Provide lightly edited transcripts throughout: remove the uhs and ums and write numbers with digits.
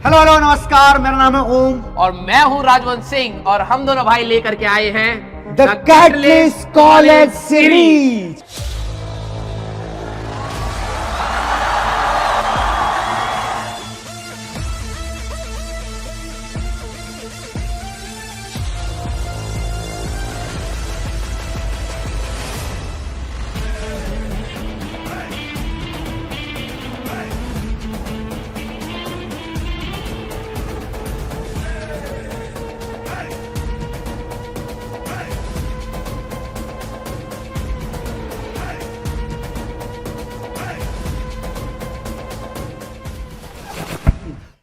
Hello hello नमस्कार, मेरा नाम है ओम और मैं हूं राजवंश सिंह और हम दोनों भाई लेकर के आए हैं द कैटलिस्ट कॉलेज सीरीज।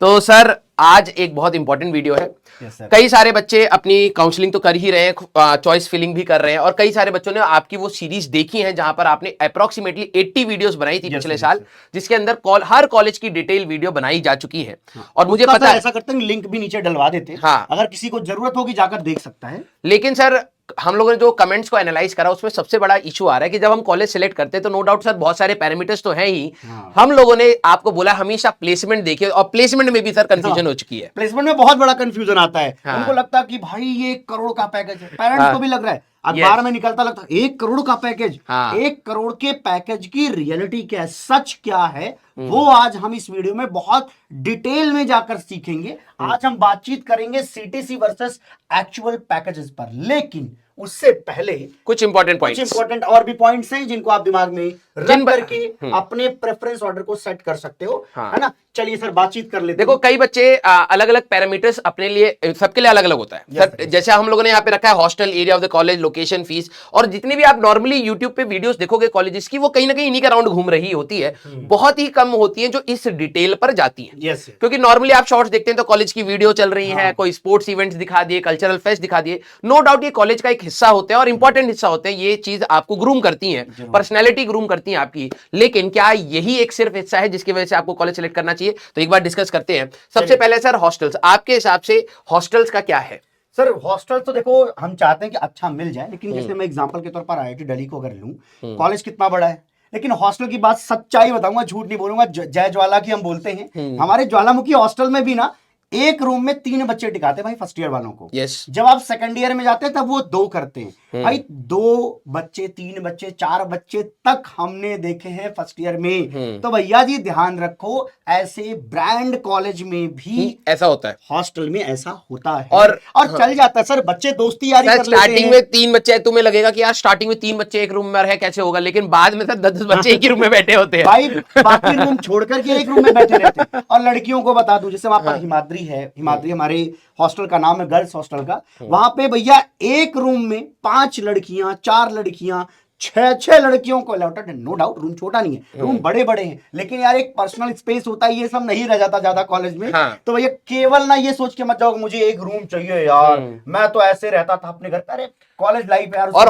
तो सर आज एक बहुत इंपॉर्टेंट वीडियो है। कई सारे बच्चे अपनी काउंसलिंग तो कर ही रहे हैं, चॉइस फिलिंग भी कर रहे हैं और कई सारे बच्चों ने आपकी वो सीरीज देखी है जहां पर आपने अप्रोक्सीमेटली 80 वीडियोस बनाई थी पिछले साल, जिसके अंदर हर कॉलेज की डिटेल वीडियो बनाई जा चुकी है। और मुझे पता है ऐसा करते हैं, लिंक भी नीचे डलवा देते हैं। हाँ, अगर किसी को जरूरत होगी जाकर देख सकता है। लेकिन सर हम लोगों ने जो कमेंट्स को एनालाइज करा उसमें सबसे बड़ा इशू आ रहा है कि जब हम कॉलेज सेलेक्ट करते हैं तो नो डाउट सर बहुत सारे पैरामीटर्स तो हैं ही। हम लोगों ने आपको बोला हमेशा प्लेसमेंट देखिए और प्लेसमेंट में भी सर कंफ्यूजन हो चुकी है। प्लेसमेंट में बहुत बड़ा कंफ्यूजन आता है। उनको लगता है कि भाई ये 1 करोड़ का पैकेज है, पेरेंट्स को भी लग रहा है, अखबार में निकलता लगता है 1 करोड़ का पैकेज। 1 करोड़ के पैकेज की रियलिटी क्या है, सच क्या है, वो आज हम इस वीडियो में बहुत डिटेल में जाकर सीखेंगे। आज हम बातचीत करेंगे सीटीसी वर्सेस एक्चुअल पैकेजेस पर, लेकिन उससे पहले कुछ इंपॉर्टेंट और भी पॉइंट्स हैं जिनको आप दिमाग में रख करके अपने प्रेफरेंस ऑर्डर को सेट कर सकते हो। है ना? चलिए सर बातचीत कर लेते हैं। देखो कई बच्चे अलग अलग पैरामीटर्स अपने लिए, सबके लिए अलग अलग होता है। सर जैसे हम लोगों ने यहाँ पे रखा है hostel, area of the college, location, fees, और जितनी भी आप नॉर्मली यूट्यूब पे वीडियोस देखोगे कॉलेजेस की, वो कहीं ना कहीं इन्हीं के अराउंड घूम रही होती है। बहुत ही कम होती है जो इस डिटेल पर जाती है। क्योंकि नॉर्मली आप शॉर्ट्स देखते हैं तो कॉलेज की वीडियो चल रही है, कोई स्पोर्ट्स इवेंट्स दिखा दिए, कल्चरल फेस्ट दिखा दिए। नो डाउट ये कॉलेज का एक हिस्सा होते हैं और इंपॉर्टेंट हिस्सा होते हैं। ये चीज आपको ग्रूम करती है, पर्सनैलिटी ग्रूम करती है आपकी। लेकिन क्या यही एक सिर्फ हिस्सा है जिसकी वजह से आपको कॉलेज सेलेक्ट करना चाहिए? तो एक बार डिस्कस करते हैं। सबसे पहले सर हॉस्टल्स, आपके हिसाब से हॉस्टल्स का क्या है? सर हॉस्टल तो देखो हम चाहते हैं कि अच्छा मिल जाए, लेकिन जैसे मैं एग्जांपल के तौर पर आईआईटी दिल्ली को अगर लूं, कॉलेज कितना बड़ा है, लेकिन हॉस्टल की बात सच्चाई बताऊंगा, झूठ नहीं बोलूंगा। जय ज्वाला की हम बोलते हैं, हमारे ज्वालामुखी हॉस्टल में भी ना एक रूम में 3 बच्चे टिकाते भाई फर्स्ट ईयर वालों को। जब आप सेकंड ईयर में जाते हैं तब वो 2 करते हैं भाई। 2 बच्चे, 3 बच्चे, 4 बच्चे तक हमने देखे हैं फर्स्ट ईयर में। तो भैया जी ध्यान रखो, ऐसे ब्रांड कॉलेज में भी ऐसा होता है, हॉस्टल में ऐसा होता है और चल जाता है। सर बच्चे दोस्ती यारी कर लेते हैं। स्टार्टिंग में 3 बच्चे, तुम्हें लगेगा कि यार स्टार्टिंग में 3 बच्चे एक रूम में रहे कैसे होगा, लेकिन बाद में सर 10 बच्चे एक ही रूम में बैठे होते हैं भाई। बाकी रूम छोड़ करके एक रूम में बैठे रहते हैं। और लड़कियों को बता दूं, जैसे वहां पर हिमाद्री है, हिमाद्री हमारे हॉस्टल का नाम है, गर्ल्स हॉस्टल का। वहां पे भैया एक रूम में 5 लड़कियां, 4 लड़कियां, 6 लड़कियों को अलाउड है। नो डाउट रूम छोटा नहीं है, रूम बड़े बड़े हैं, लेकिन यार एक पर्सनल स्पेस होता है, ये सब नहीं रह जाता ज्यादा कॉलेज में। तो भैया केवल ना ये सोच के मत जाओ मुझे एक रूम चाहिए यार, मैं तो ऐसे रहता था अपने घर। अरे कॉलेज लाइफ यार। और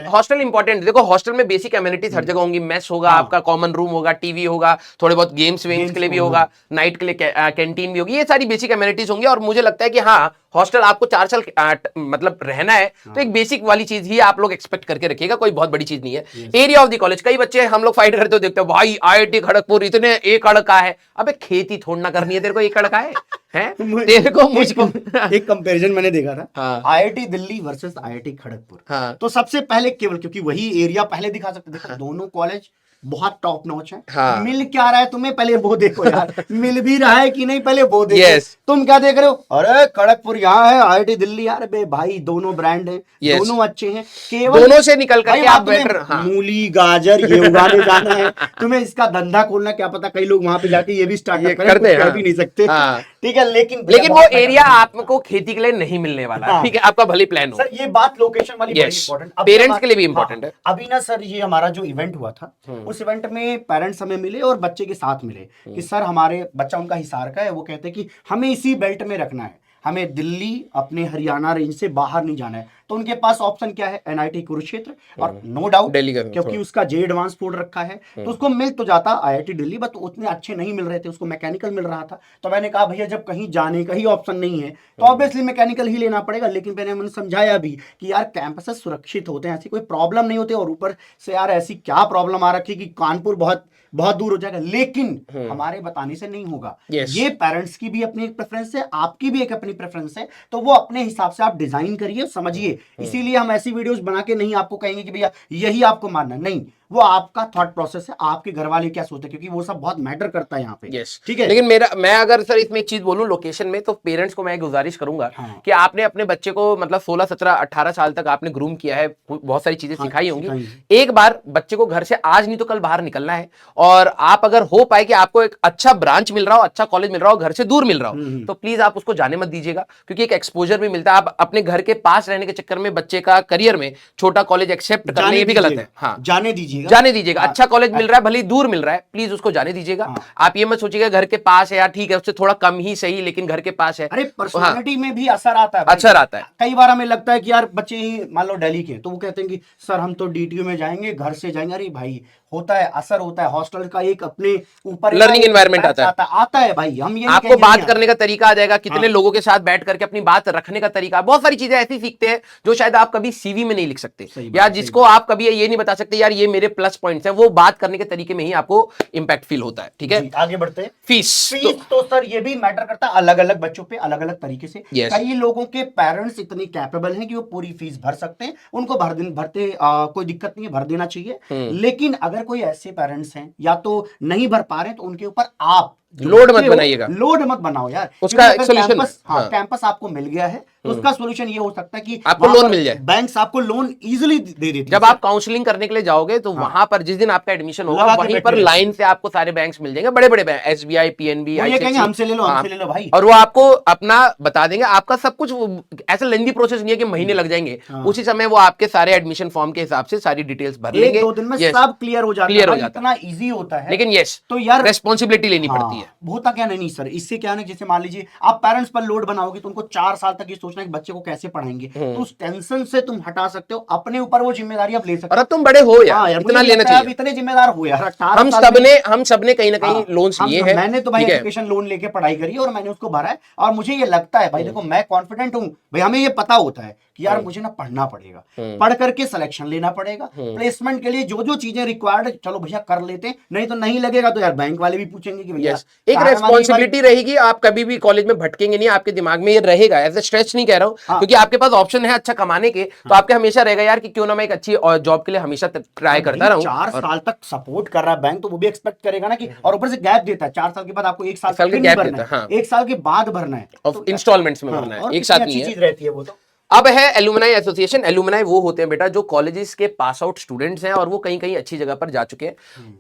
हॉस्टल इंपॉर्टेंट। देखो हॉस्टल में बेसिक एमिनिटीज हर जगह होंगी, मेस होगा, आपका कॉमन रूम होगा, टीवी होगा, थोड़े बहुत गेम्स के लिए भी होगा, नाइट के लिए कैंटीन भी होगी, ये सारी बेसिक एमिनिटीज होंगी। और मुझे लगता है कि हाँ हॉस्टल आपको 4 साल मतलब रहना है तो एक बेसिक वाली चीज ही आप लोग एक्सपेक्ट करके रखिएगा, कोई बहुत बड़ी चीज नहीं है। एरिया ऑफ द कॉलेज, कई बच्चे हम लोग फाइट करते हो देखते हो भाई आईआईटी खड़गपुर इतने एकड़ का है। अबे खेती थोड़ना करनी है तेरे को एकड़ का है तेरे को मुझको एक कंपैरिजन मैंने देखा था, IIT Delhi versus IIT Kharagpur. तो सबसे पहले केवल क्योंकि वही एरिया पहले दिखा सकते, देखो दोनों कॉलेज बहुत टॉप नॉच है। मिल क्या रहा है तुम्हें पहले वो देखो यार, मिल भी रहा है कि नहीं पहले वो देखो। तुम क्या देख रहे हो, अरे खड़गपुर यहाँ है, आईआईटी दिल्ली यार, बे भाई दोनों ब्रांड है, दोनों अच्छे हैं। केवल दोनों से निकल करके आप बेटर, मूली गाजर ये उगाने जाना है, तुम्हें इसका धंधा खोलना, क्या पता कई लोग वहां पे जाके ये भी स्टार्ट करते हैं, भी नहीं सकते। ठीक है, लेकिन वो एरिया आपको खेती के लिए नहीं मिलने वाला। ठीक है, आपका भले प्लान हो। सर ये बात लोकेशन वाली बड़ी इंपॉर्टेंट, पेरेंट्स के लिए भी इंपॉर्टेंट है। अभी ना सर ये हमारा जो इवेंट हुआ था, उस इवेंट में पेरेंट्स हमें मिले और बच्चे के साथ मिले कि सर हमारे बच्चा, उनका हिसार का है, वो कहते हैं कि हमें इसी बेल्ट में रखना है, हमें दिल्ली अपने हरियाणा रेंज से बाहर नहीं जाना है। तो उनके पास ऑप्शन क्या है, एनआईटी कुरुक्षेत्र, और नो डाउट दिल्ली का क्योंकि उसका जे एडवांस बोर्ड रखा है तो उसको मिल तो जाता आईआईटी दिल्ली, बट उतने अच्छे नहीं मिल रहे थे, उसको मैकेनिकल मिल रहा था। तो मैंने कहा भैया जब कहीं जाने का ही ऑप्शन नहीं है तो ऑब्वियसली मैकेनिकल ही लेना पड़ेगा। लेकिन मैंने समझाया भी कि यार कैंपस सुरक्षित होते हैं, ऐसी कोई प्रॉब्लम नहीं होती, और ऊपर से यार ऐसी क्या प्रॉब्लम आ रखी है कि कानपुर बहुत बहुत दूर हो जाएगा, लेकिन हमारे बताने से नहीं होगा। ये पेरेंट्स की भी अपनी एक प्रेफरेंस है, आपकी भी एक अपनी प्रेफरेंस है, तो वो अपने हिसाब से आप डिजाइन करिए, समझिए। इसीलिए हम ऐसी वीडियोस बना के नहीं आपको कहेंगे कि भैया यही आपको मानना, नहीं, वो आपका थॉट प्रोसेस है, आपके घर वाले क्या सोचते हैं, क्योंकि वो सब बहुत मैटर करता है यहाँ पे। ठीक है। लेकिन मैं अगर सर इसमें एक चीज बोलूं लोकेशन में, तो पेरेंट्स को मैं गुजारिश करूंगा कि आपने अपने बच्चे को मतलब 16, 17, 18 साल तक आपने ग्रूम किया है, बहुत सारी चीजें सिखाई होंगी। एक बार बच्चे को घर से आज नहीं तो कल बाहर निकलना है, और आप अगर हो पाए कि आपको एक अच्छा ब्रांच मिल रहा हो, अच्छा कॉलेज मिल रहा हो, घर से दूर मिल रहा हो, तो प्लीज आप उसको जाने मत दीजिएगा, क्योंकि एक एक्सपोजर भी मिलता है। आप अपने घर के पास रहने के चक्कर में बच्चे का करियर में छोटा कॉलेज एक्सेप्ट करने ये भी गलत है। हाँ, जाने दीजिएगा। अच्छा कॉलेज मिल रहा है, भले ही दूर मिल रहा है, प्लीज उसको जाने दीजिएगा। आप ये मत सोचिएगा घर के पास है यार, ठीक है उससे थोड़ा कम ही सही, लेकिन घर के पास है। अरे पर्सनालिटी में भी असर आता है, असर आता है। कई बार हमें लगता है कि यार बच्चे ही मान लो दिल्ली के, तो वो कहते हैं कि सर हम तो डीटीयू में जाएंगे, घर से जाएंगे। अरे भाई होता है, असर होता है, हॉस्टल का एक अपने ऊपर लर्निंग एनवायरनमेंट आता है भाई। हम ये आपको बात करने का तरीका आ जाएगा, कितने लोगों के साथ बैठ करके अपनी बात रखने का तरीका, बहुत सारी चीजें ऐसी सीखते हैं जो शायद आप कभी सीवी में नहीं लिख सकते, या जिसको आप कभी ये नहीं बता सकते यार ये मेरे प्लस पॉइंट्स हैं, वो बात करने के तरीके में ही आपको इंपैक्ट फील होता है। ठीक है, आगे बढ़ते हैं। फीस तो सर ये भी मैटर करता है, अलग अलग बच्चों पे अलग अलग तरीके से। कई लोगों के पेरेंट्स इतने कैपेबल हैं कि वो पूरी फीस भर सकते हैं, उनको भरते कोई दिक्कत नहीं है, भर देना चाहिए। लेकिन अगर कोई ऐसे पेरेंट्स हैं या तो नहीं भर पा रहे, तो उनके ऊपर आप लोड मत बनाइएगा, लोड मत बनाओ यार। उसका एक सॉल्यूशन कैंपस आपको मिल गया है तो उसका सॉल्यूशन ये हो सकता है कि आपको लोन मिल जाए, बैंक्स आपको लोन इजीली दे देती है। जब आप काउंसलिंग करने के लिए जाओगे तो वहां पर जिस दिन आपका एडमिशन होगा वहीं पर लाइन से आपको सारे बैंक्स मिल जाएंगे, बड़े बड़े बैंक, एसबीआई, पीएनबी, हमसे ले लो भाई, और वो आपको अपना बता देंगे। आपका सब कुछ ऐसा लेंदी प्रोसेस नहीं है कि महीने लग जाएंगे, उसी समय वो आपके सारे एडमिशन फॉर्म के हिसाब से सारी डिटेल्स भर लेंगे, 1-2 दिन में सब क्लियर हो जाता है, इतना इजी होता है। लेकिन यस, तो यार रेस्पॉन्सिबिलिटी लेनी पड़ती है। होता क्या नहीं सर, इससे क्या है, जैसे मान लीजिए आप पेरेंट्स पर लोड बनाओगे तो उनको 4 साल तक ये सोचना है कि बच्चे को कैसे पढ़ाएंगे, तो उस टेंशन से तुम हटा सकते हो, अपने ऊपर वो जिम्मेदारी आप ले सकते हो। और अब तुम बड़े हो यार, इतना लेना चाहिए, इतने जिम्मेदार हो यार। हम सबने कहीं ना कहीं लोन्स लिए हैं। मैंने तो भाई एजुकेशन लोन लेके पढ़ाई करी और मैंने उसको भरा है, और मुझे ये लगता है भाई देखो मैं कॉन्फिडेंट हूँ भाई, हमें ये पता होता है कि यार मुझे ना पढ़ना पड़ेगा, पढ़ करके सिलेक्शन लेना पड़ेगा, प्लेसमेंट के लिए जो जो चीजें रिक्वायर्ड है चलो भैया कर लेते हैं, नहीं तो नहीं लगेगा तो यार बैंक वाले भी पूछेंगे कि भैया एक रेस्पॉन्सिबिलिटी रहेगी। आप कभी भी कॉलेज में भटकेंगे नहीं, आपके दिमाग में ये रहेगा, एज ए स्ट्रेस नहीं कह रहा हूँ, क्योंकि आपके पास ऑप्शन है अच्छा कमाने के, तो आपके हमेशा रहेगा यार कि क्यों ना मैं एक अच्छी जॉब के लिए हमेशा ट्राई करता रहूं। 4 साल तक सपोर्ट कर रहा है बैंक, तो वो भी एक्सपेक्ट करेगा ना कि, और ऊपर से गैप देता है 4 साल के बाद आपको 1 साल का गैप देता है, 1 साल के बाद भरना है, और इंस्टॉलमेंट्स में भरना है, एक साथ नहीं है। चीज रहती है वो। तो अब है एलुमनाई एसोसिएशन। एलुमनाई वो होते हैं बेटा जो कॉलेजेस के पास आउट स्टूडेंट्स हैं और वो कहीं कहीं अच्छी जगह पर जा चुके हैं।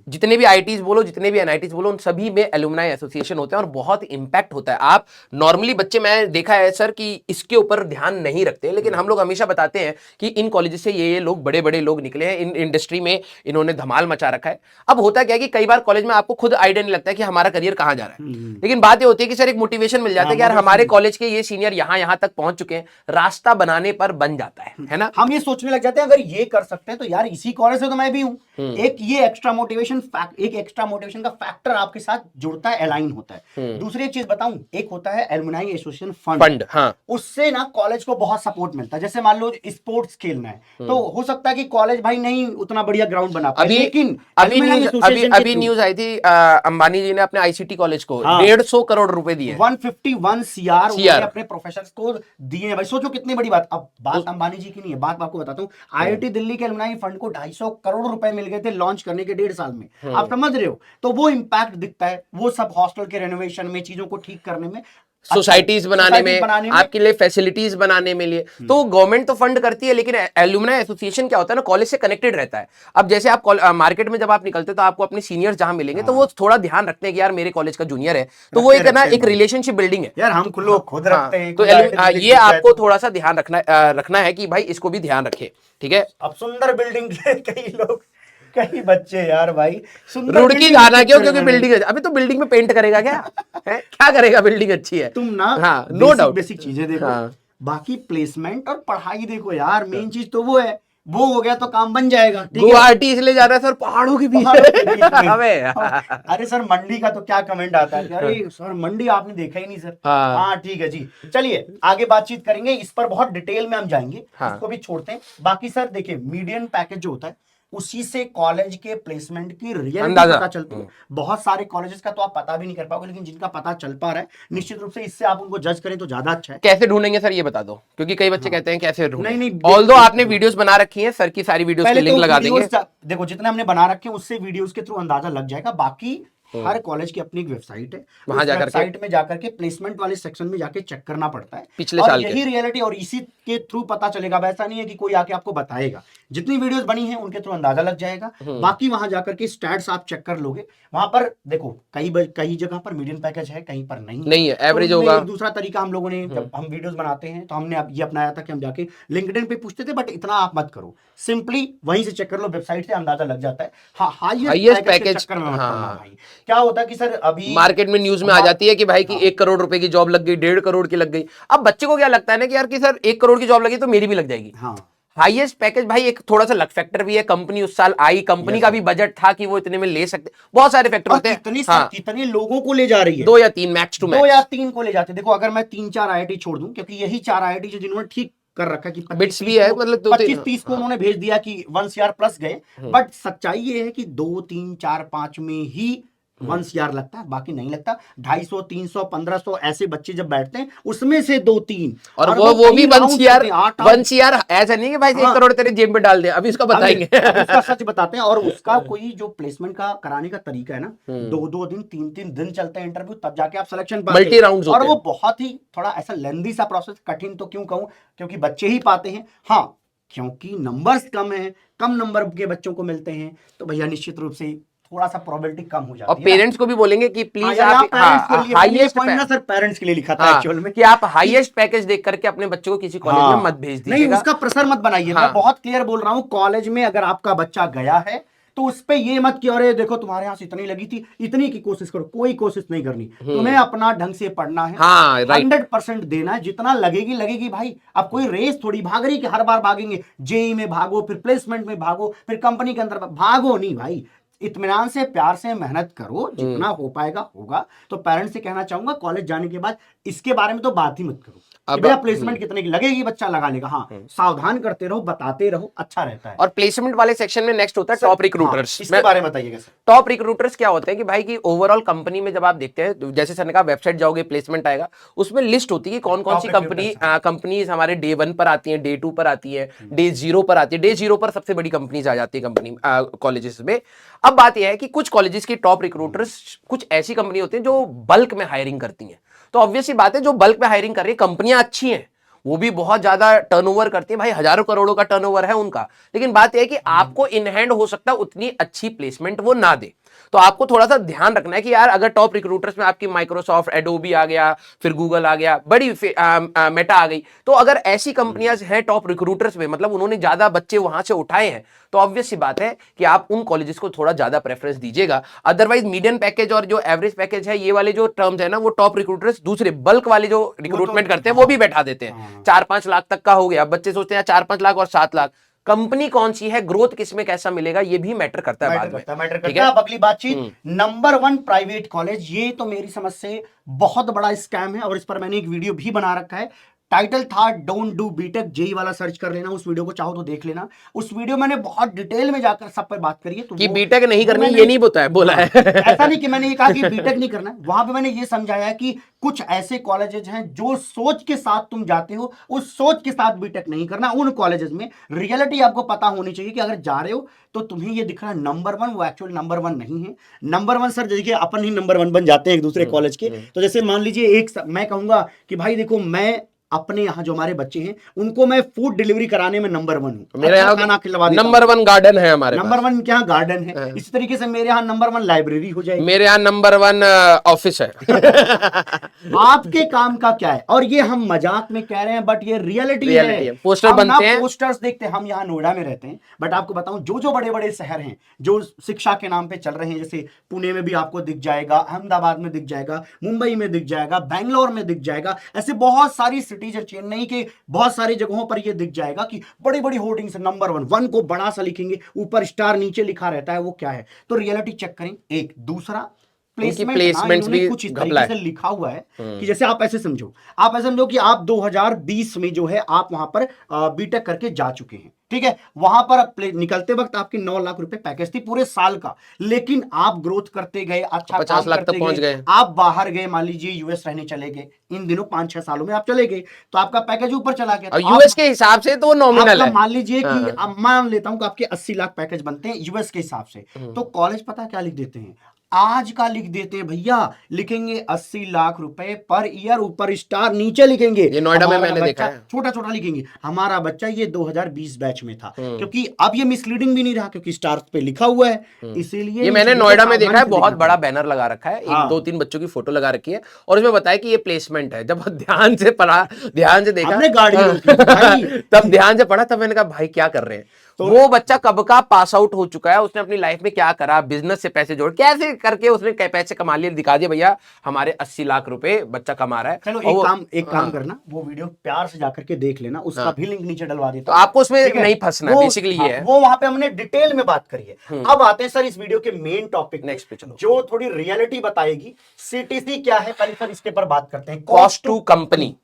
जितने भी आईटीज बोलो, जितने भी एनआईटीज बोलो, उन सभी में एलुमनाई एसोसिएशन होते हैं और बहुत इंपैक्ट होता है। आप नॉर्मली बच्चे, मैं देखा है सर कि इसके ऊपर ध्यान नहीं रखते, लेकिन हम लोग हमेशा बताते हैं कि इन कॉलेजेस से ये लोग बड़े बड़े लोग निकले हैं, इन इंडस्ट्री में इन्होंने धमाल मचा रखा है। अब होता क्या है कि कई बार कॉलेज में आपको खुद आइडिया नहीं लगता है कि हमारा करियर कहाँ जा रहा है, लेकिन बात ये होती है कि सर एक मोटिवेशन मिल जाता है कि यार हमारे कॉलेज के ये सीनियर यहाँ तक पहुंच चुके हैं, रास्ता बनाने पर बन जाता है ना। हम ये सोचने लग जाते हैं अगर ये कर सकते हैं तो यार इसी कॉलेज से तो मैं भी हूं। एक ये एक्स्ट्रा मोटिवेशन का फैक्टर आपके साथ जुड़ता है, अलाइन होता है। दूसरी एक चीज बताऊं, एक होता है एलुमनाई एसोसिएशन फंड। हाँ, उससे ना कॉलेज को बहुत सपोर्ट मिलता है। जैसे मान लो स्पोर्ट्स खेलना है तो हो सकता है कि कॉलेज भाई नहीं उतना बढ़िया ग्राउंड बना पाए, लेकिन अभी न्यूज आई थी, अंबानी जी ने अपने आईसीटी कॉलेज को 150 करोड़ रुपए दिए, 151 CR अपने प्रोफेसर को दिए। भाई सोचो कितनी बड़ी बात। अब बात अंबानी जी की नहीं है, बात आपको बताता हूँ। आईआईटी दिल्ली के एलुमनाई फंड को 250 करोड़ रुपए मिल गए थे लॉन्च करने के 1.5 साल में। आप समझ रहे हो, तो वो इंपैक्ट दिखता है, वो सब हॉस्टल के रेनोवेशन में, चीजों को ठीक करने में, सोसाइटीज बनाने में, आपके लिए फैसिलिटीज बनाने में लिए, तो गवर्नमेंट तो फंड करती है, लेकिन एलुमनाई एसोसिएशन क्या होता है ना, कॉलेज से कनेक्टेड रहता है। अब जैसे आप मार्केट में जब आप निकलते हो तो आपको अपने सीनियर्स जहां मिलेंगे तो वो थोड़ा ध्यान रखते हैं कि यार मेरे कॉलेज का जूनियर है, तो वो एक ना एक रिलेशनशिप बिल्डिंग है यार, हम लोग खुद रखते हैं। तो ये आपको थोड़ा सा ध्यान रखना है कि भाई इसको भी ध्यान रखे, ठीक है। अब सुंदर बिल्डिंग कई लोग, कई बच्चे यार भाई रुड़की जाना क्यों, क्योंकि बिल्डिंग अभी तो बिल्डिंग में पेंट करेगा क्या है, क्या करेगा, बिल्डिंग अच्छी है तुम ना। हाँ, नो डाउट, बेसिक चीजें देखो। बाकी प्लेसमेंट और पढ़ाई देखो यार, मेन चीज तो वो है, वो हो गया तो काम बन जाएगा। ठीक है, गुवाहाटी इसलिए जा रहा है सर पहाड़ों के बीच पहाड़ों के बीच में। अबे अरे सर मंडी का तो क्या कमेंट आता है कि अरे सर मंडी आपने देखा ही नहीं सर। हाँ। हाँ ठीक है जी, चलिए आगे बातचीत करेंगे इस पर, बहुत डिटेल में हम जाएंगे। हाँ। इसको भी छोड़ते हैं। बाकी सर देखिए, मीडियन पैकेज जो होता है उसी से कॉलेज के प्लेसमेंट की रियलिटी अंदाजा। पता चलती है। बहुत सारे कॉलेजेस का तो आप पता भी नहीं कर पाओगे, लेकिन जिनका पता चल पा रहा है निश्चित रूप से इससे आप उनको जज करें तो ज्यादा अच्छा है। कैसे ढूंढेंगे सर ये बता दो, क्योंकि कई बच्चे हाँ। कहते हैं कैसे ढूंढें। नहीं, ऑल्दो आपने वीडियोस बना रखी हैं, सर की सारी वीडियोस के पहले लिंक तो लगा देंगे। वीडियोस देखो जितने हमने बना रखे हैं उससे वीडियोस के थ्रू अंदाजा लग जाएगा। बाकी हर कॉलेज की अपनी एक वेबसाइट है, वहां उस जाकर वेबसाइट में जाकर के प्लेसमेंट वाले सेक्शन में जाके चेक करना पड़ता है पिछले और साल के। यही रियलिटी और इसी के थ्रू पता चलेगा। वैसा नहीं है कि कोई आके आपको बताएगा, जितनी वीडियोस बनी हैं उनके थ्रू अंदाजा लग जाएगा। बाकी वहां जाकर के स्टैट्स आप चेक कर लोगे। वहां पर देखो कई जगह पर मीडियम पैकेज है, कहीं पर नहीं है, एवरेज तो होगा। एक दूसरा तरीका हम लोगों ने, जब हम वीडियोस बनाते हैं तो हमने ये अपनाया था कि हम जाके लिंक्डइन पे पूछते थे, बट इतना आप मत करो, सिंपली वहीं से चेक कर लो, वेबसाइट से अंदाजा लग जाता है। हाँ, हाईएस्ट पैकेज चक्कर में मत पड़ना भाई। क्या होता है कि सर अभी मार्केट में न्यूज में आ जाती है कि भाई की 1 करोड़ रुपए की जॉब लग गई, 1.5 करोड़ की लग गई। अब बच्चे को क्या लगता है ना कि यार कि सर 1 करोड़ की जॉब लगी तो मेरी भी लग जाएगी। हाँ, हाईएस्ट पैकेज भाई एक थोड़ा सा लक फैक्टर भी है, कंपनी उस साल आई, कंपनी का भी बजट था कि वो इतने में ले सकते, बहुत सारे फैक्टर होते हैं। हाँ, कितने लोगों को ले जा रही है, 2 या 3 मैक्स टू 2 मैक्स। या 3 को ले जाते। देखो अगर मैं 3-4 आईआईटी छोड़ दूं, क्योंकि यही 4 आईआईटी जो जिन्होंने ठीक कर रखा कि बिट्स भी है, मतलब 25-30 को उन्होंने भेज दिया कि 1 CR प्लस गए। बट सच्चाई ये है कि 2, 3, 4, 5 में ही 1 CR लगता है, बाकी नहीं लगता। 250, 300, 1500 ऐसे बच्चे जब बैठते हैं उसमें से 2-3 और वो भी 1 CR 1 CR ऐसा नहीं कि भाई 1 हाँ। करोड़ तेरे जेब में डाल दे। अभी इसका बताएंगे। उसका सच बताते हैं। और उसका कोई जो प्लेसमेंट का कराने का तरीका है ना, 2-2 दिन 3-3 दिन चलते हैं इंटरव्यू, तब जाके आप सिलेक्शन पाते हैं। मल्टी राउंड्स और होते वो हैं। बहुत ही थोड़ा ऐसा लेंदी सा प्रोसेस, कठिन तो क्यों कहूं, क्योंकि बच्चे ही पाते हैं। हाँ, क्योंकि नंबर्स कम है, कम नंबर के बच्चों को मिलते हैं, तो भैया निश्चित रूप से थोड़ा सा प्रोबेबिलिटी कम हो जाती है। और पेरेंट्स को भी बोलेंगे कि प्लीज आप हाईएस्ट ना सर, पेरेंट्स के लिए लिखा था एक्चुअल में कि आप हाईएस्ट पैकेज देख करके अपने बच्चों को किसी कॉलेज में मत भेज दीजिएगा। नहीं, उसका प्रेशर मत बनाइए। मैं बहुत क्लियर बोल रहा हूं, कॉलेज में अगर आपका बच्चा गया है तो उस पे ये मत कि अरे देखो तुम्हारे यहाँ से इतनी लगी थी, इतनी की कोशिश करो। कोई कोशिश नहीं करनी, तुम्हें अपना ढंग से पढ़ना है। 100% देना है, जितना लगेगी लगेगी भाई। अब कोई रेस थोड़ी भाग रही कि हर बार भागेंगे। जेई में भागो, फिर प्लेसमेंट में भागो, फिर कंपनी के अंदर भागो नहीं भाई। इत्मीनान से, प्यार से मेहनत करो, जितना हो पाएगा होगा। तो पेरेंट्स से कहना चाहूंगा कॉलेज जाने के बाद इसके बारे में तो बात ही मत करो। भैया प्लेसमेंट कितने की लगेगी, बच्चा लगा लेगा। हाँ, सावधान करते रहो, बताते रहो, अच्छा रहता है। और प्लेसमेंट वाले सेक्शन में नेक्स्ट होता है टॉप रिक्रूटर्स। इसके बारे में बताइएगा सर। टॉप रिक्रूटर्स क्या होते हैं कि भाई की ओवरऑल कंपनी में जब आप देखते हैं, जैसे सर ने कहा वेबसाइट जाओगे प्लेसमेंट आएगा, उसमें लिस्ट होती है कि कौन कौन सी कंपनीज हमारे डे 1 पर आती है, डे 2 पर आती है, डे 0 पर आती है। डे 0 पर सबसे बड़ी कंपनीज आ जाती है कंपनी कॉलेजेस में। अब बात यह है कि कुछ कॉलेजेस की टॉप रिक्रूटर्स कुछ ऐसी कंपनी होती है जो बल्क में हायरिंग करती हैं। तो ऑब्वियस सी बात है, जो बल्क में हायरिंग कर रही है कंपनियां अच्छी हैं, वो भी बहुत ज्यादा टर्नओवर करती है भाई, हजारों करोड़ों का टर्नओवर है उनका। लेकिन बात यह है कि आपको इन हैंड हो सकता है उतनी अच्छी प्लेसमेंट वो ना दे। तो आपको थोड़ा सा ध्यान रखना है कि यार अगर टॉप रिक्रूटर्स में आपकी माइक्रोसॉफ्ट, एडोबी आ गया, फिर गूगल आ गया, बड़ी मेटा आ गई, तो अगर ऐसी कंपनियां हैं टॉप रिक्रूटर्स में, मतलब उन्होंने ज्यादा बच्चे वहां से उठाए हैं, तो ऑब्वियस सी बात है कि आप उन कॉलेजेस को थोड़ा ज्यादा प्रेफरेंस दीजिएगा। अदरवाइज मीडियम पैकेज और जो एवरेज पैकेज है, ये वाले जो टर्म्स है ना, वो टॉप रिक्रूटर्स दूसरे बल्क वाले जो रिक्रूटमेंट करते हैं वो भी बैठा देते हैं। 4-5 लाख तक का हो गया, बच्चे सोचते हैं 4-5 लाख और 7 लाख। कंपनी कौन सी है, ग्रोथ किसमें कैसा मिलेगा, ये भी मैटर करता है बाद में। ठीक है, अब अगली बातचीत, नंबर 1 प्राइवेट कॉलेज। ये तो मेरी समझ से बहुत बड़ा स्कैम है और इस पर मैंने एक वीडियो भी बना रखा है। टाइटल था डोंट डू बीटेक, जेई वाला सर्च कर लेना, उस वीडियो को चाहो तो देख लेना। उस वीडियो मैंने बहुत डिटेल में जाकर सब पर बात करी है। तो कि बीटेक नहीं करनी ये नहीं बताया, बोला है। ऐसा नहीं कि मैंने ये कहा कि बीटेक नहीं करना है, वहां पे मैंने ये समझाया है कि कुछ ऐसे कॉलेजेस हैं जो सोच के साथ तुम जाते हो, उस सोच के साथ बीटेक नहीं करना। उन कॉलेजेस में रियलिटी आपको पता होनी चाहिए कि अगर जा रहे हो तो तुम्हें ये दिख रहा है नंबर 1, वो एक्चुअल नंबर 1 नहीं है। नंबर 1 सर, देखिए अपन ही नंबर 1 बन जाते हैं एक दूसरे कॉलेज के। तो जैसे मान लीजिए मैं कहूंगा कि भाई देखो, मैं अपने यहाँ जो हमारे बच्चे हैं उनको मैं फूड डिलीवरी कराने में नंबर 1 हूँ। मेरे यहाँ खाना खिलवा देता हूं। नंबर 1 गार्डन है हमारे नंबर 1 क्या गार्डन है। इसी तरीके से मेरे यहाँ नंबर 1 लाइब्रेरी हो जाएगी। मेरे यहाँ नंबर 1 ऑफिस है। आपके काम का क्या है? और ये हम मजाक में कह रहे हैं, बट ये रियलिटी है। पोस्टर बनते हैं, पोस्टर्स देखते हैं। हम यहाँ नोएडा में रहते हैं, बट आपको बताऊं जो बड़े बड़े शहर हैं जो शिक्षा के नाम पे चल रहे हैं, जैसे पुणे में भी आपको दिख जाएगा, अहमदाबाद में दिख जाएगा, मुंबई में दिख जाएगा, बैंगलोर में दिख जाएगा, ऐसे बहुत सारी सिटी सिटीज, चेन्नई के बहुत सारी जगहों पर ये दिख जाएगा कि बड़ी बड़ी होर्डिंग्स, नंबर 1 को बड़ा सा लिखेंगे, ऊपर स्टार, नीचे लिखा रहता है, वो क्या है? तो रियलिटी चेक करें। एक दूसरा प्लेसमेंट्स भी कुछ इस तरीके से लिखा हुआ है कि जैसे आप ऐसे समझो कि आप 2020 में जो है आप वहां पर बीटेक करके जा चुके हैं, ठीक है। वहां पर निकलते वक्त आपकी 9 लाख रुपए पैकेज थी पूरे साल का, लेकिन आप ग्रोथ करते गए, अच्छा 50 लाख तक पहुंच गए, आप बाहर गए, मान लीजिए यूएस रहने चले गए, इन दिनों 5-6 सालों में आप चले गए, तो आपका पैकेज ऊपर चला गया। और यूएस के हिसाब से तो नॉमिनल है। मान लीजिए कि अब मान लेता हूं कि आपके 80 लाख पैकेज बनते हैं यूएस के हिसाब से, तो कॉलेज पता क्या लिख देते हैं? आज का लिख देते हैं भैया, लिखेंगे 80 लाख रुपए पर ईयर, ऊपर स्टार, नीचे लिखेंगे, ये नोएडा में मैंने देखा है, छोटा छोटा लिखेंगे, हमारा बच्चा ये 2020 बैच में था। क्योंकि अब ये मिसलीडिंग भी नहीं रहा, क्योंकि स्टार पे लिखा हुआ है। इसीलिए ये मैंने नोएडा में देखा है, बहुत बड़ा बैनर लगा रखा है, 1-2-3 बच्चों की फोटो लगा रखी है, और इसमें बताया कि ये प्लेसमेंट है। जब ध्यान से पढ़ा, ध्यान से देखा, तब ध्यान से पढ़ा, तब मैंने कहा भाई क्या कर रहे हैं। तो वो बच्चा कब का पास आउट हो चुका है, उसने अपनी लाइफ में क्या करा, बिजनेस से पैसे जोड़, कैसे करके उसने पैसे कमा लिए, दिखा दिया भैया हमारे 80 लाख रुपए बच्चा कमा रहा है। चलो एक काम करना, वो वीडियो प्यार से जाकर के देख लेना, उसका भी लिंक नीचे डलवा देता हूं, तो आपको उसमें नहीं फंसना है, बेसिकली ये है। वो वहां पे हमने डिटेल में बात करी है। अब आते हैं सर इस वीडियो के मेन टॉपिक नेक्स्ट पे, चलो, जो थोड़ी रियलिटी बताएगी। सीटीसी क्या है, पहले सर इसके पर बात करते हैं। कॉस्ट टू कंपनी,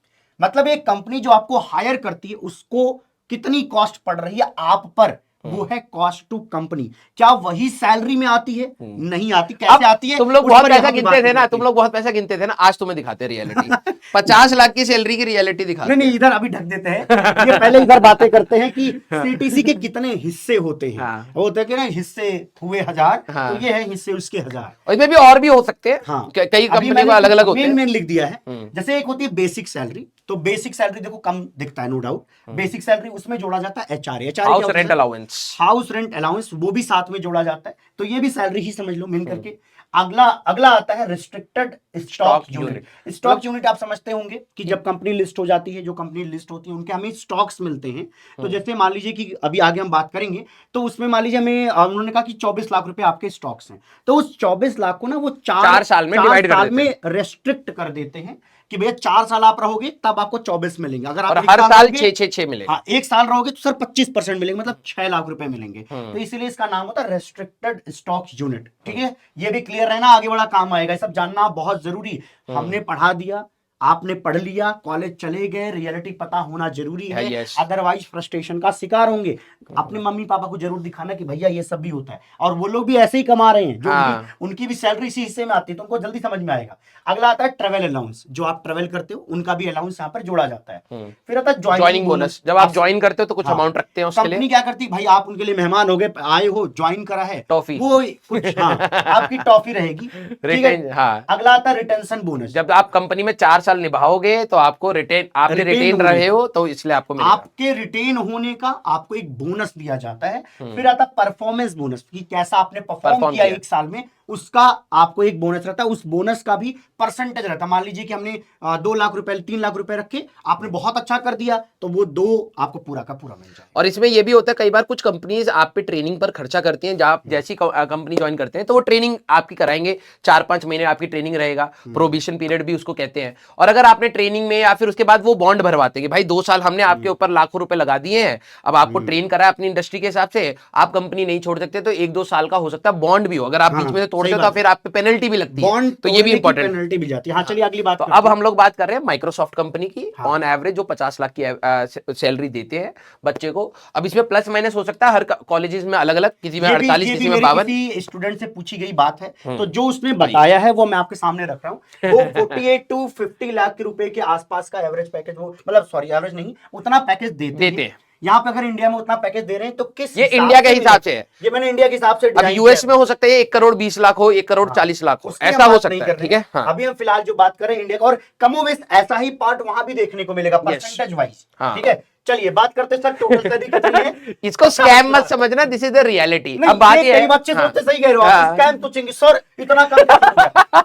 मतलब एक कंपनी जो आपको हायर करती है उसको कितनी कॉस्ट पड़ रही है आप पर, वो है कॉस्ट टू कंपनी। क्या वही सैलरी में आती है? नहीं आती। कैसे आती है? तुम लोग बहुत पैसा गिनते थे ना, तुम लोग बहुत पैसा गिनते थे ना, आज तुम्हें दिखाते हैं रियलिटी। 50 लाख की सैलरी की रियलिटी दिखाते हैं। नहीं, इधर अभी ढक देते हैं, ये पहले इधर बातें करते हैं कि सीटीसी के कितने हिस्से होते हैं। होते हैं ना, हिस्से हुए 1000, तो ये है हिस्से उसके 1000, और इसमें भी और भी हो सकते हैं, कई कंपनी में अलग अलग होते हैं। मेन लिख दिया है। जैसे एक होती है बेसिक सैलरी, तो बेसिक सैलरी देखो कम दिखता है, नो डाउट। बेसिक सैलरी, उसमें जोड़ा जाता है HRA, house rent allowance, house rent allowance, वो भी साथ में जोड़ा जाता है, तो ये भी सैलरी ही समझ लो मेन करके। अगला आता है restricted stock unit. Stock unit आप समझते होंगे कि जब कंपनी लिस्ट हो जाती है, जो कंपनी लिस्ट होती है उनके हमें स्टॉक्स मिलते हैं। तो जैसे मान लीजिए कि अभी आगे हम बात करेंगे, तो उसमें मान लीजिए हमें उन्होंने कहा कि 24 लाख रुपए आपके स्टॉक्स हैं, तो उस 24 लाख को ना वो 4 साल में डिवाइड में रेस्ट्रिक्ट कर देते हैं कि भैया 4 साल आप रहोगे तब आपको 24 मिलेंगे। अगर आप हर साल 6 मिलेगा। हाँ, 1 साल रहोगे तो सर 25% मिलेंगे, मतलब 6 लाख रुपए मिलेंगे। तो इसलिए इसका नाम होता है रेस्ट्रिक्टेड स्टॉक यूनिट। ठीक है, ये भी क्लियर रहना, आगे बड़ा काम आएगा, सब जानना बहुत जरूरी। हमने पढ़ा दिया, आपने पढ़ लिया, कॉलेज चले गए, रियलिटी पता होना जरूरी है, अदरवाइज फ्रस्ट्रेशन का शिकार होंगे। अपने मम्मी पापा को जरूर दिखाना कि भैया ये सब भी होता है, और वो लोग भी ऐसे ही कमा रहे हैं, जो उनकी भी सैलरी इसी हिस्से में आती है, तो उनको जल्दी समझ में आएगा। अगला आता है ट्रेवल अलाउंस, जो आप ट्रेवल करते हो उनका भी अलाउंस यहाँ पर जोड़ा जाता है। फिर आता है ज्वाइनिंग बोनस, जब आप ज्वाइन करते हो तो कुछ अमाउंट रखते हैं उसके लिए। कंपनी क्या करती है, भाई आप उनके लिए मेहमान हो गए, आए हो, ज्वाइन करा है, टॉफी, वो कुछ आपकी टॉफी रहेगी। अगला आता है रिटेंशन बोनस, जब आप कंपनी में 4 साल निभाओगे तो आपको आपने रिटेन रहे हो, तो इसलिए आपको मिलेगा। आपके रिटेन होने का आपको एक बोनस दिया जाता है। फिर आता है परफॉर्मेंस बोनस, कि कैसा आपने परफॉर्म किया 1 साल में, उसका आपको एक बोनस रहता है। उस बोनस का भी परसेंटेज रहता है। मान लीजिए कि हमने 2 लाख रुपए 3 लाख रुपए रखे, आपने बहुत अच्छा कर दिया, तो वो 2 आपको पूरा का पूरा मिल जाए। और इसमें ये भी होता है, कई बार कुछ कंपनीज आप पे ट्रेनिंग पर खर्चा करती हैं। जब आप जैसी कंपनी ज्वाइन करते हैं तो वो ट्रेनिंग आपकी कराएंगे, 4-5 महीने आपकी ट्रेनिंग रहेगा, प्रोबेशन पीरियड भी उसको कहते हैं। और अगर आपने ट्रेनिंग में या फिर उसके बाद वो बॉन्ड भरवाते हैं कि भाई 2 साल हमने आपके ऊपर लाखों रुपए लगा दिए हैं, अब आपको ट्रेन करा है अपनी इंडस्ट्री के हिसाब से, आप कंपनी नहीं छोड़ सकते, तो 1-2 साल का हो सकता है बॉन्ड भी हो। अगर आप बीच में से तोड़ते हो तो फिर आप पे पेनल्टी भी लगती है, तो ये भी इंपॉर्टेंट, पेनल्टी भी जाती है। हाँ, चलिए अगली बात। तो अब हम लोग बात कर रहे हैं माइक्रोसॉफ्ट कंपनी की। ऑन एवरेज जो 50 लाख की सैलरी देते हैं बच्चे को। अब इसमें प्लस माइनस हो सकता है, हर कॉलेजेस में अलग अलग, किसी में 48, किसी में 52। किसी स्टूडेंट से पूछी गई बात है, तो जो उसने बताया है वो मैं आपके सामने रख रहा हूँ। वो 48 to 50 लाख के रुपए के आसपास का एवरेज पैकेज, वो मतलब सॉरी एवरेज नहीं, उतना पैकेज देते हैं। यहाँ पे अगर इंडिया में उतना पैकेज दे रहे हैं तो किस, ये इंडिया के हिसाब से है, ये मैंने इंडिया के हिसाब से। अब यूएस में हो सकता है 1 करोड़ 20 लाख हो, 1 करोड़ 40 लाख हो, ऐसा हो सकता है। ठीक है, अभी हम फिलहाल जो बात कर रहे हैं इंडिया का, और कमोवेश ऐसा ही पार्ट वहां भी देखने को मिलेगा परसेंटेज वाइज। ठीक है, चलिए बात करते हैं सर टोटल सैलरी कितनी है। इसको स्कैम मत समझना, दिस इज द रियलिटी। नहीं, अब बात ये कई है, बच्चे हाँ, सोचते, सही कह रहे हो आप, स्कैम सोचेंगे सर इतना कम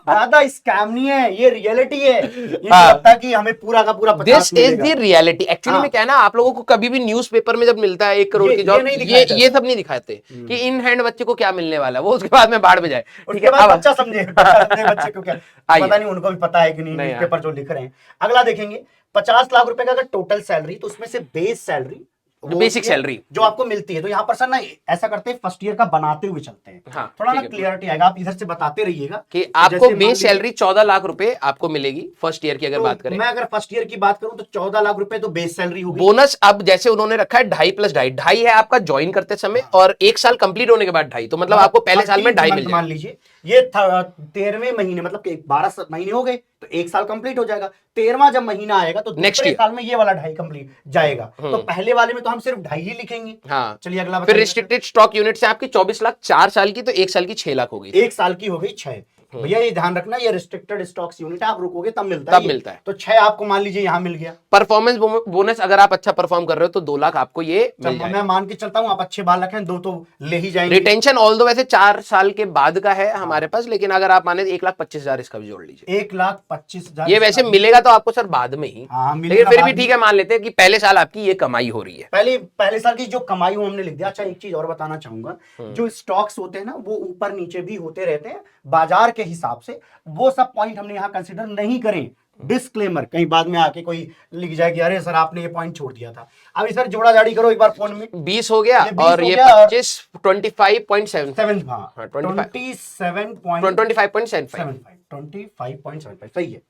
दादा, स्कैम नहीं है, ये रियलिटी है। ये हाँ। लगता है कि हमें पूरा का पूरा 50 this is the reality. Actually हाँ। में क्या है ना, आप लोगों को कभी भी न्यूज़पेपर में जब मिलता है 1 करोड़ ये की जॉब, नहीं ये दिखाया जाता। ये सब नहीं दिखाते कि इन हैंड बच्चे को क्या मिलने वाला है, वो उसके बाद में बाढ़ में जाए। ठीक उसके है, बाद अब बच्चा समझे बच्चे को क्या आइए। पता नहीं, उनको भी पता है कि नहीं नहीं न्यूज़पेपर जो लिख रहे हैं। अगला देखेंगे 50 लाख रुपए का अगर टोटल सैलरी, तो उसमें से बेस सैलरी, वो बेसिक होती है सैलरी जो आपको मिलती है। तो यहाँ पर सर ना ऐसा करते हैं, फर्स्ट ईयर का बनाते हुए चलते हैं, हाँ, थोड़ा ना ठीक है। क्लियरिटी आएगा। आप इधर से बताते रहिएगा कि तो आपको जैसे मान बेस लीजिए- सैलरी 14 लाख रुपए आपको मिलेगी फर्स्ट ईयर की अगर तो बात करें। मैं अगर फर्स्ट ईयर की बात करूं तो 14 लाख रुपए तो बेस सैलरी होगी। बोनस अब जैसे उन्होंने रखा है 2.5 प्लस 2.5, 2.5 है आपका ज्वाइन करते समय, और 1 साल कंप्लीट होने के बाद 2.5, तो मतलब आपको पहले साल में 2.5 मिल मान जाएगा। लीजिए ये 13वें महीने, मतलब कि 12 महीने हो गए तो 1 साल कंप्लीट हो जाएगा। 13वां जब महीना आएगा तो Next दूसरे year। साल में ये वाला 2.5 कंप्लीट जाएगा। तो पहले वाले में तो हम सिर्फ 2.5 ही लिखेंगे। हाँ, चलिए अगला फिर बताइए। रिस्ट्रिक्टेड स्टॉक यूनिट से आपकी 24 लाख 4 साल की, तो 1 साल की 6 लाख हो गई। 1 साल की हो गई 6। भैया ये ध्यान रखना, ये रिस्ट्रिक्टेड स्टॉक्स यूनिट आप रुकोगे तब मिलता है, तब मिलता है। तो 6 आपको मान लीजिए यहाँ मिल गया। परफॉर्मेंस बोनस अगर आप अच्छा परफॉर्म कर रहे हो तो 2 लाख आपको ये मिल जब जाएगा। मैं मान के चलता हूँ आप अच्छे बाल रखें, 2 तो ले ही जाएंगे। रिटेंशन ऑल दो वैसे 4 साल के बाद का है हमारे पास, लेकिन अगर आप माने 1,25,000 इसका भी जोड़ लीजिए। 1,25,000 ये वैसे मिलेगा तो आपको सर बाद में ही, हाँ, मिलेगा लेकिन फिर भी बाद ठीक है, मान लेते हैं कि पहले साल आपकी ये कमाई हो रही है। पहले साल की जो कमाई वो हमने लिख दिया। अच्छा एक चीज और बताना चाहूंगा, जो स्टॉक्स होते हैं ना वो ऊपर नीचे भी होते रहते हैं बाजार के हिसाब से, वो सब पॉइंट हमने यहाँ कंसिडर नहीं करें। डिस्क्लेमर, कहीं बाद में आके कोई लिख जाए कि अरे सर आपने ये पॉइंट छोड़ दिया था। अभी सर जोड़ा जाड़ी करो एक बार फोन में। 20 हो गया, ये 20 और हो ये गया और 25 25.7 हाँ, 25.75 25.75 सही है।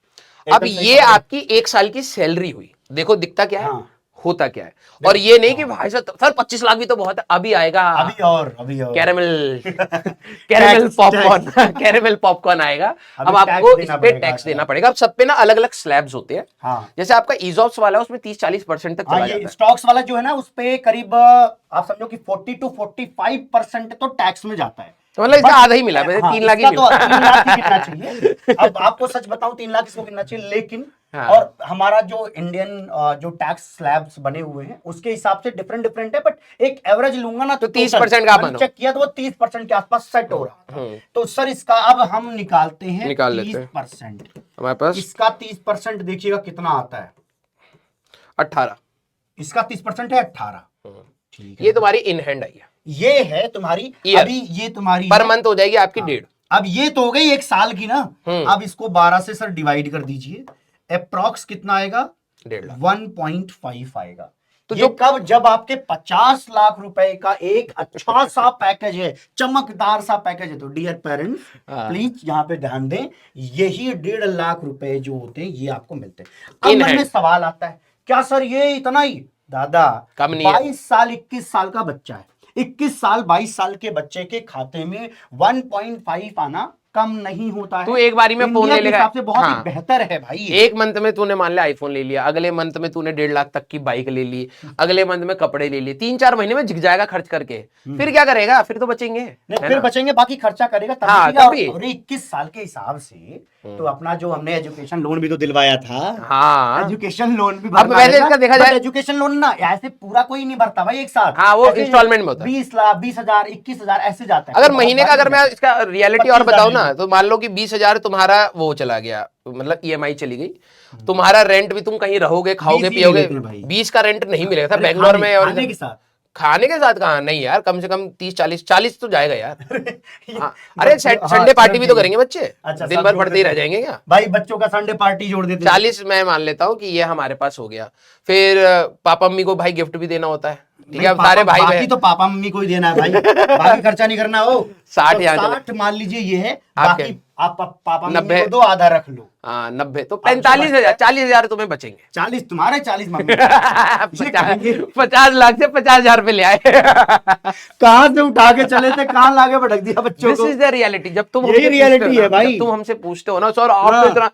अब एकदम सही ये पकड़ा। आपकी 1 साल की सैलरी हुई। देखो दिखता क्या है, हाँ। होता क्या है। और ये नहीं कि भाई साहब सर 25 लाख भी तो बहुत है, अभी आएगा अभी और caramel tax, popcorn caramel popcorn आएगा। अभी अब टैक्स आपको देना इस पे पड़ेगा। टैक्स देना पड़ेगा। अब सब पे ना अलग अलग स्लैब्स होते हैं। हाँ। जैसे आपका ईजॉप्स वाला है उसमें 30-40% तक हाँ, चला ये जाता है। स्टॉक्स वाला जो है ना उस पे करीब आप समझो कि 40 to 45% तो टैक्स में जाता है। तो मतलब इसका But- आधा ही मिला, वैसे हाँ, 3 लाख ही इसका तो मिला। 3 लाख ही कितना चाहिए। अब आपको सच बताऊं 3 लाख इसको कितना चाहिए, लेकिन हाँ। और हमारा जो इंडियन जो टैक्स स्लैब्स बने हुए हैं उसके हिसाब से डिफरेंट है, बट एक एवरेज लूंगा ना तो 30% का बनो। चेक किया तो वो 30% के आसपास सेट हो रहा था। तो सर इसका अब हम निकालते हैं निकाल लेते हैं। 30%। हमारे पास इसका 30% देखिएगा कितना आता है। 18। इसका 30% है 18। ठीक है, ये तुम्हारी इन हैंड आई है, ये है तुम्हारी Year। अभी ये तुम्हारी पर है। मंथ हो जाएगी आपकी हाँ। 1.5। अब ये तो हो गई 1 साल की ना। हम्म। अब इसको 12 से सर डिवाइड कर दीजिए, अप्रॉक्स कितना आएगा, 1.5 लाख। 1.5 आएगा। तो ये जो कब, जब आपके 50 लाख रुपए का एक अच्छा सा पैकेज है, चमकदार सा पैकेज है। तो डियर पेरेंट्स हाँ। प्लीज यहाँ पे ध्यान दें, यही 1.5 लाख रुपए जो होते हैं ये आपको मिलते हैं। अब In मन में hand। सवाल आता है, क्या सर ये इतना ही? दादा कम नहीं है। 22 साल 21 साल का बच्चा है, 21 साल 22 साल के बच्चे के खाते में 1.5 आना कम नहीं होता है। तू एक बारी में फोन इंडिया ले के लेगा। हिसाब से बहुत हाँ। ही बेहतर है भाई। एक मंथ में तूने मान लिया आईफोन ले लिया, अगले मंथ में तूने 1.5 लाख तक की बाइक ले ली, अगले मंथ में कपड़े ले लिए, 3-4 महीने में झिक जाएगा खर्च करके। फिर क्या करेगा, फिर तो बचेंगे, नहीं, है फिर ना? बचेंगे, बाकी खर्चा करेगा तब हाँ, बचेगा। तभी। और 21 साल के हिसाब से तो अपना जो हमने एजुकेशन लोन भी तो दिलवाया था। हाँ। एजुकेशन लोन भी अब वैसे इसका देखा जाए, एजुकेशन लोन ना ऐसे पूरा कोई नहीं भरता भाई एक साथ। हाँ, वो ऐसे इंस्टॉलमेंट में होता है। 20 लाख 20,000 21,000 ऐसे जाता है। अगर तो महीने बहुत का, अगर भारी मैं इसका रियलिटी और 25,000 बताऊं ना, नहीं। तो मान लो कि 20,000 तुम्हारा वो चला गया, मतलब ईएमआई चली गई, तुम्हारा रेंट भी, तुम कहीं रहोगे खाओगे 20 ही पियोगे, लेते हैं भाई। 20 का रेंट नहीं मिलेगा था अरे बेंगलोर में। और खाने के साथ खाने के साथ कहाँ, नहीं यार, कम से कम 30-40 तो जाएगा यार। हाँ, हाँ, अरे संडे पार्टी भी तो करेंगे बच्चे, अच्छा, दिन सब भर जोड़ पढ़ते ही रह देते हैं। जाएंगे क्या? भाई बच्चों का संडे पार्टी जोड़ देते हैं। 40 मैं मान लेता हूँ कि ये हमारे पास हो गया। फिर पापा मम्मी को भाई गिफ्ट भी देना होता है, ठीक है, अब सारे भाई बाकी बहन, तो पापा मम्मी को ही देना है भाई, बाकी खर्चा नहीं करना हो। 60 तो यहाँ चलो। 60 मान लीजिए ये है, आपके? बाकी आप पापा मम्मी 90 को दो, आधा रख लो। हाँ 90, तो 45,000, 40,000 तुम्हें बचेंगे। 40 तुम्हारे, 40 मम्मी। 50 लाख से 50,000 पे ले आए। कहाँ से उठा के चले थे, कहाँ लाके भटक दिया बच्चों दिस को। Is the reality. जब तुम यही हमसे reality पूछते हो है ना, भाई। जब तुम हमसे पूछते हो ना सर आप हाँ। तो इतना,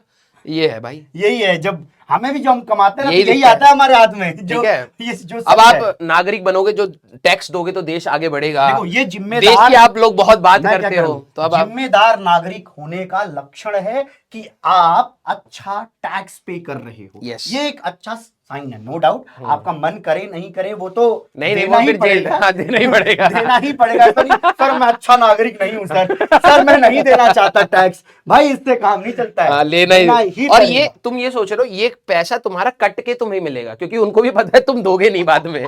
ये है भाई। यही है, जब हमें भी जो हम कमाते हैं ना, यही यही दिखता है। आता है हमारे हाथ में, जो ठीक है। ये जो अब सच है। आप नागरिक बनोगे, जो टैक्स दोगे तो देश आगे बढ़ेगा। देखो ये देश जिम्मेदार, की आप लोग बहुत बात मैं क्या करते कह रहा हो, हूं, तो अब आप जिम्मेदार नागरिक होने का लक्षण है कि आप अच्छा टैक्स पे कर रहे हो। Yes. ये एक अच्छा साइन है, नो डाउट। आपका मन करे नहीं करे वो तो नहीं, देना वो ही फिर जेल पड़ेगा। हाँ, देना ही पड़ेगा। देना ही पड़ेगा। ऐसा नहीं सर मैं अच्छा नागरिक नहीं हूं सर, सर मैं नहीं देना चाहता टैक्स, भाई इससे काम नहीं चलता है। लेना ही। और पड़ेगा। ये तुम ये सोच रहे हो, ये पैसा तुम्हारा कट के तुम्हें मिलेगा, क्योंकि उनको भी पता है तुम दोगे नहीं बाद में।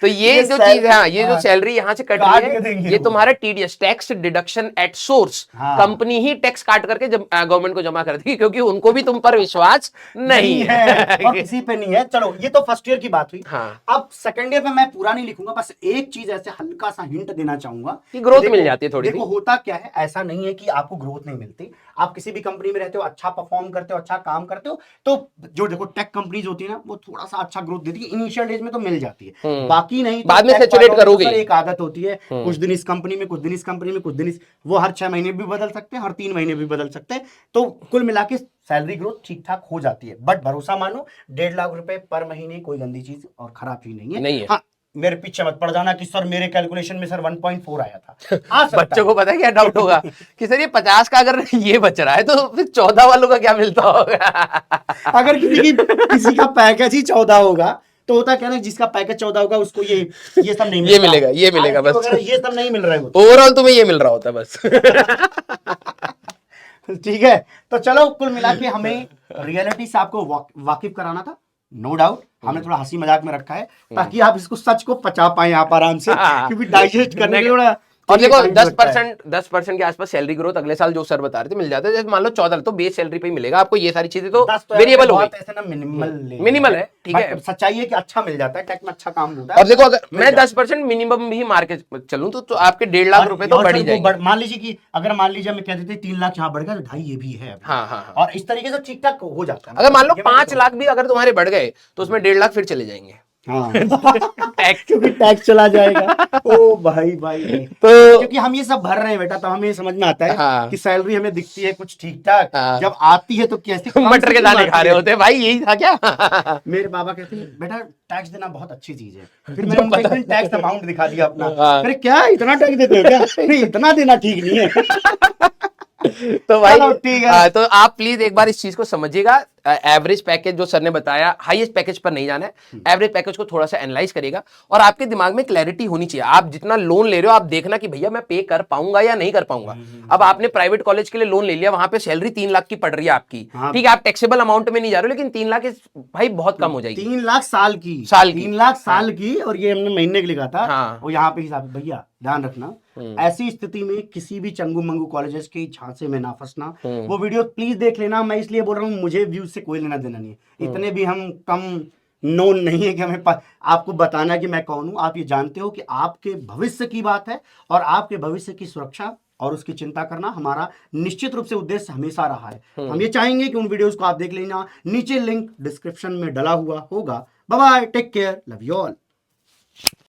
तो ये जो चीज है, ये जो सैलरी यहाँ से कट काट रही के है, देंगे ये वो। तुम्हारा TDS, tax deduction at source, हाँ। कंपनी ही टैक्स काट करके गवर्नमेंट को जमा करती है, क्योंकि उनको भी तुम पर विश्वास नहीं है और है। किसी पे नहीं है। चलो ये तो फर्स्ट ईयर की बात हुई। हाँ। अब सेकंड ईयर में मैं पूरा नहीं लिखूंगा, बस एक चीज ऐसे हल्का सा हिंट देना चाहूंगा कि growth देखो- मिल जाती है थोड़ी देखो होता क्या है, ऐसा नहीं है कि आपको ग्रोथ नहीं मिलती। आप किसी भी कंपनी में रहते हो, अच्छा परफॉर्म करते हो, अच्छा काम करते हो, तो जो देखो टेक कंपनीज होती है ना, वो थोड़ा सा अच्छा ग्रोथ देती है इनिशियल डेज में, तो मिल जाती है। बाकी नहीं तो बाद में tech सैचुरेट वालों में तो करोगे। सर एक आदत होती है, कुछ दिन इस कंपनी में, कुछ दिन इस कंपनी में, कुछ दिन इस, वो हर 6 महीने भी बदल सकते हैं, हर 3 महीने भी बदल सकते हैं। तो कुल मिला के सैलरी ग्रोथ ठीक ठाक हो जाती है। बट भरोसा मानो, 1.5 लाख रुपए पर महीने कोई गंदी चीज और खराब चीज नहीं है। नहीं है। हाँ, मेरे पीछे मत पड़ जाना कि सर मेरे कैलकुलेशन में सर 1.4 आया था। आ सकता बच्चों को है। पता है क्या डाउट होगा कि सर ये 50 का अगर ये बच रहा है, तो फिर 14 वालों का क्या मिलता होगा। अगर किसी का पैकेज ही 14 होगा, तो होता क्या ना, जिसका पैकेज 14 होगा उसको ये सब नहीं ये मिलता। मिलेगा, ये मिलेगा RSU बस। वगैरह ये सब नहीं मिल रहा है। ओवरऑल तुम्हें ये मिल रहा होता है बस। ठीक है, तो चलो कुल मिला के हमें रियलिटी से आपको वाकिफ कराना था। नो डाउट हमने थोड़ा हंसी मजाक में रखा है, ताकि आप इसको सच को पचा पाए आप आराम से, क्योंकि डाइजेस्ट करने के लिए थोड़ा और देखो time लगता है। 10% के आसपास सैलरी ग्रोथ अगले साल जो सर बता रहे थे मिल जाता है। जैसे मान लो 14, तो बेस सैलरी पे ही मिलेगा आपको। ये सारी चीजें तो 10 तो वेरिएबल हो बहुत गई। ऐसे ना मिनिमल मिनिमल है, ठीक है। सच्चाई है कि अच्छा मिल जाता है, टेक में अच्छा काम होता है। और देखो, अगर मिल मैं जाता है। 10% मिनिमम भी मार के चलूं, तो आपके 1.5 लाख रुपए तो और बढ़ सर ही वो जाएंगे। मान लीजिए कि अगर मान लीजिए हमें कहते थे 3 लाख यहाँ बढ़ गया, तो 2.5 ये भी है अभी। हाँ, हाँ, हाँ। और इस तरीके से ठीक ठाक हो जाता है। अगर मान लो ये मैं 5 नहीं लाख भी अगर तुम्हारे बढ़ गए, तो उसमें 1.5 लाख फिर चले जाएंगे। हाँ टैक्स। क्योंकि टैक्स चला जाएगा। ओ भाई भाई तो क्योंकि हम ये सब भर रहे हैं बेटा, तो हमें समझ में आता है हाँ। कि सैलरी हमें दिखती है कुछ ठीक ठाक, हाँ। जब आती है तो कैसे मटर के दाने खा रहे होते हैं भाई, यही था क्या। मेरे बाबा कहते हैं बेटा टैक्स देना बहुत अच्छी चीज है। फिर मैंने उनको एक दिन टैक्स अमाउंट दिखा दिया अपना। हाँ। अरे क्या इतना टैक्स देते हो क्या? नहीं इतना देना ठीक नहीं है। तो भाई चलो, ठीक है। तो आप प्लीज एक बार इस चीज को समझिएगा। एवरेज पैकेज जो सर ने बताया, हाईएस्ट पैकेज पर नहीं जाना है, एवरेज पैकेज को थोड़ा सा एनालाइज करेगा, और आपके दिमाग में क्लैरिटी होनी चाहिए। आप जितना लोन ले रहे हो, आप देखना कि भैया मैं पे कर पाऊंगा या नहीं कर पाऊंगा। अब आपने प्राइवेट कॉलेज के लिए लोन ले लिया, वहां पे सैलरी 3 लाख की पड़ रही है आपकी, हाँ। ठीक है, आप टैक्सेबल अमाउंट में नहीं जा रहे हो, लेकिन 3 लाख भाई बहुत कम हो जाएगी। 3 लाख साल की, 3 लाख साल की, और ये हमने महीने के लिखा था। हाँ। और यहाँ पे हिसाब भैया ध्यान रखना, ऐसी स्थिति में किसी भी चंगू मंगू कॉलेजेस के झांसे में ना फंसना। वो वीडियो प्लीज देख लेना। मैं इसलिए बोल रहा हूँ, मुझे व्यूज से कोई लेना देना नहीं है, इतने भी हम कम नोन नहीं है कि हमें आपको बताना कि मैं कौन हूं। आप ये जानते हो कि आपके भविष्य की बात है, और आपके भविष्य की सुरक्षा और उसकी चिंता करना हमारा निश्चित रूप से उद्देश्य हमेशा रहा है। हम ये चाहेंगे कि उन वीडियोस को आप देख लेना, नीचे लिंक डिस्क्रिप्शन में डला हुआ होगा। Bye bye, take care, love you all.